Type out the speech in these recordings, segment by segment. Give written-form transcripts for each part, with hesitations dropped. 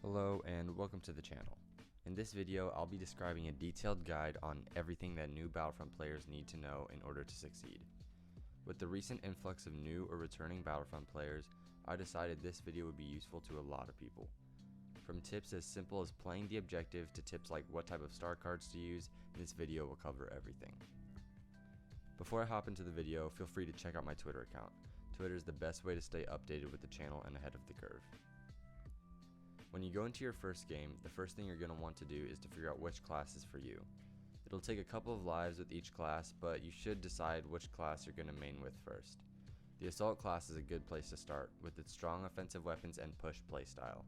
Hello and welcome to the channel. In this video, I'll be describing a detailed guide on everything that new Battlefront players need to know in order to succeed. With the recent influx of new or returning Battlefront players, I decided this video would be useful to a lot of people. From tips as simple as playing the objective to tips like what type of star cards to use, this video will cover everything. Before I hop into the video, feel free to check out my Twitter account. Twitter is the best way to stay updated with the channel and ahead of the curve. When you go into your first game, the first thing you're going to want to do is to figure out which class is for you. It'll take a couple of lives with each class, but you should decide which class you're going to main with first. The Assault class is a good place to start, with its strong offensive weapons and push playstyle.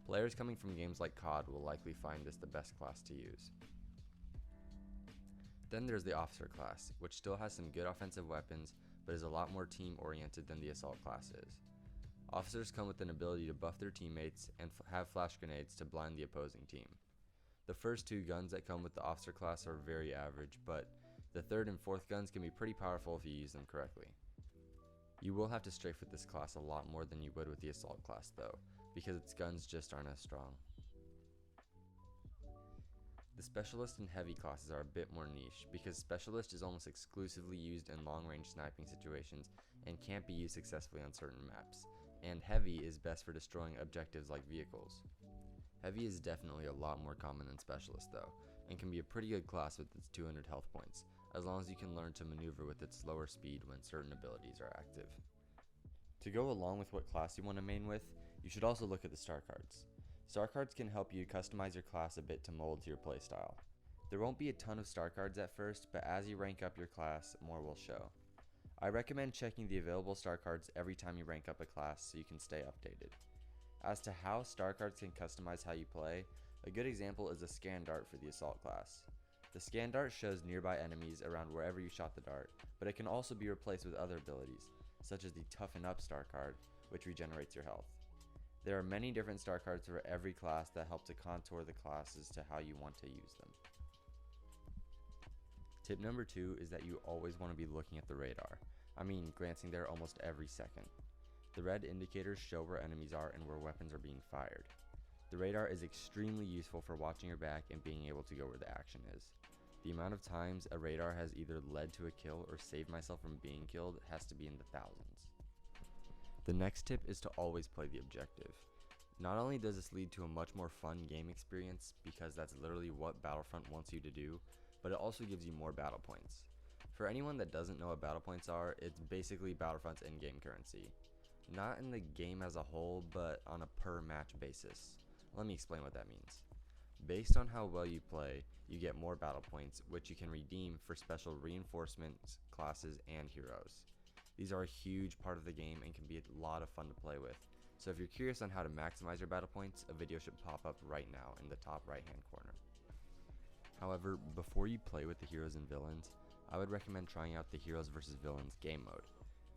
Players coming from games like COD will likely find this the best class to use. Then there's the Officer class, which still has some good offensive weapons, but is a lot more team-oriented than the Assault class is. Officers come with an ability to buff their teammates and have flash grenades to blind the opposing team. The first two guns that come with the Officer class are very average, but the third and fourth guns can be pretty powerful if you use them correctly. You will have to strafe with this class a lot more than you would with the Assault class though, because its guns just aren't as strong. The Specialist and Heavy classes are a bit more niche, because Specialist is almost exclusively used in long-range sniping situations and can't be used successfully on certain maps, and Heavy is best for destroying objectives like vehicles. Heavy is definitely a lot more common than Specialist though, and can be a pretty good class with its 200 health points, as long as you can learn to maneuver with its slower speed when certain abilities are active. To go along with what class you want to main with, you should also look at the star cards. Star cards can help you customize your class a bit to mold to your playstyle. There won't be a ton of star cards at first, but as you rank up your class, more will show. I recommend checking the available star cards every time you rank up a class so you can stay updated. As to how star cards can customize how you play, a good example is the scan dart for the Assault class. The scan dart shows nearby enemies around wherever you shot the dart, but it can also be replaced with other abilities, such as the Toughen Up star card, which regenerates your health. There are many different star cards for every class that help to contour the classes to how you want to use them. Tip number 2 is that you always want to be looking at the radar. I mean, glancing there almost every second. The red indicators show where enemies are and where weapons are being fired. The radar is extremely useful for watching your back and being able to go where the action is. The amount of times a radar has either led to a kill or saved myself from being killed has to be in the thousands. The next tip is to always play the objective. Not only does this lead to a much more fun game experience, because that's literally what Battlefront wants you to do, but it also gives you more battle points. For anyone that doesn't know what battle points are, it's basically Battlefront's in-game currency. Not in the game as a whole, but on a per match basis. Let me explain what that means. Based on how well you play, you get more battle points, which you can redeem for special reinforcements, classes, and heroes. These are a huge part of the game and can be a lot of fun to play with. So if you're curious on how to maximize your battle points, a video should pop up right now in the top right hand corner. However, before you play with the heroes and villains, I would recommend trying out the Heroes vs Villains game mode.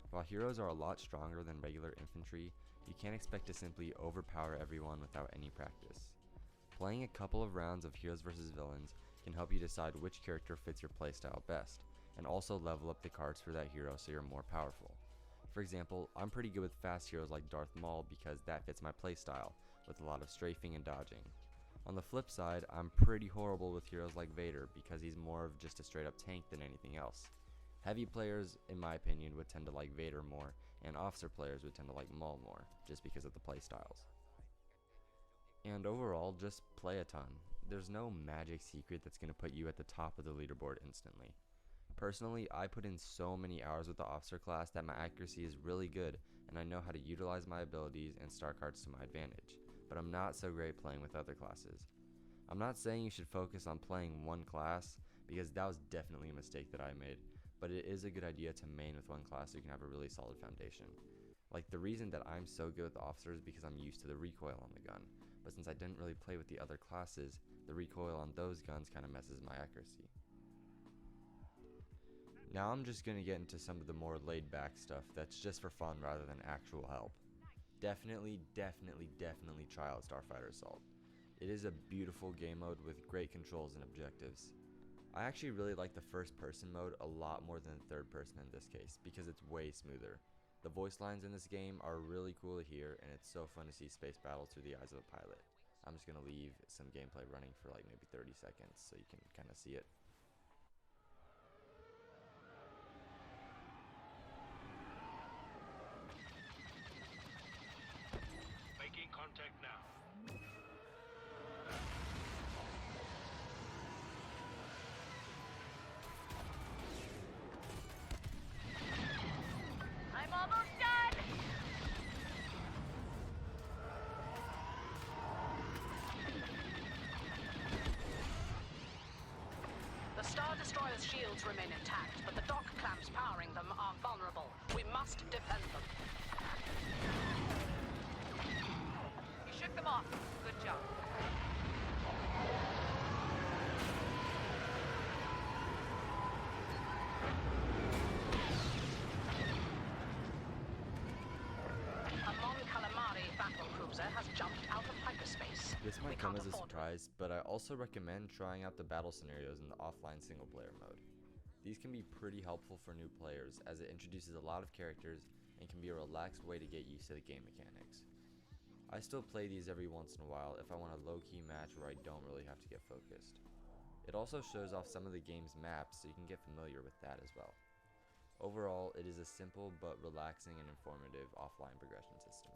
While heroes are a lot stronger than regular infantry, you can't expect to simply overpower everyone without any practice. Playing a couple of rounds of Heroes vs Villains can help you decide which character fits your playstyle best, and also level up the cards for that hero so you're more powerful. For example, I'm pretty good with fast heroes like Darth Maul because that fits my playstyle, with a lot of strafing and dodging. On the flip side, I'm pretty horrible with heroes like Vader because he's more of just a straight up tank than anything else. Heavy players, in my opinion, would tend to like Vader more, and Officer players would tend to like Maul more, just because of the playstyles. And overall, just play a ton. There's no magic secret that's going to put you at the top of the leaderboard instantly. Personally, I put in so many hours with the Officer class that my accuracy is really good and I know how to utilize my abilities and star cards to my advantage, but I'm not so great playing with other classes. I'm not saying you should focus on playing one class, because that was definitely a mistake that I made, but it is a good idea to main with one class so you can have a really solid foundation. Like, the reason that I'm so good with the Officer is because I'm used to the recoil on the gun, but since I didn't really play with the other classes, the recoil on those guns kind of messes my accuracy. Now I'm just going to get into some of the more laid back stuff that's just for fun rather than actual help. Definitely try out Starfighter Assault. It is a beautiful game mode with great controls and objectives. I actually really like the first person mode a lot more than the third person in this case because it's way smoother. The voice lines in this game are really cool to hear, and it's so fun to see space battles through the eyes of a pilot. I'm just going to leave some gameplay running for like maybe 30 seconds so you can kind of see it. Making contact now. I'm almost done! The Star Destroyer's shields remain intact, but the dock clamps powering them are vulnerable. We must defend them. You shook them off. Good job. A Mon Calamari battlecruiser has jumped out of hyperspace. This We might come can't as a afford to. surprise, but I also recommend trying out the battle scenarios in the offline single player mode. These can be pretty helpful for new players as it introduces a lot of characters and can be a relaxed way to get used to the game mechanics. I still play these every once in a while if I want a low-key match where I don't really have to get focused. It also shows off some of the game's maps so you can get familiar with that as well. Overall, it is a simple but relaxing and informative offline progression system.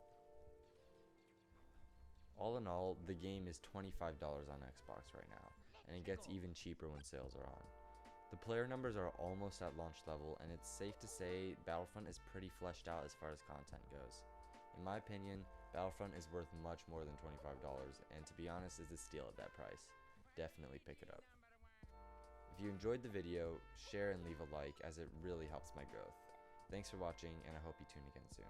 All in all, the game is $25 on Xbox right now, and it gets even cheaper when sales are on. The player numbers are almost at launch level, and it's safe to say Battlefront is pretty fleshed out as far as content goes. In my opinion, Battlefront is worth much more than $25, and to be honest, is a steal at that price. Definitely pick it up. If you enjoyed the video, share and leave a like as it really helps my growth. Thanks for watching, and I hope you tune again soon.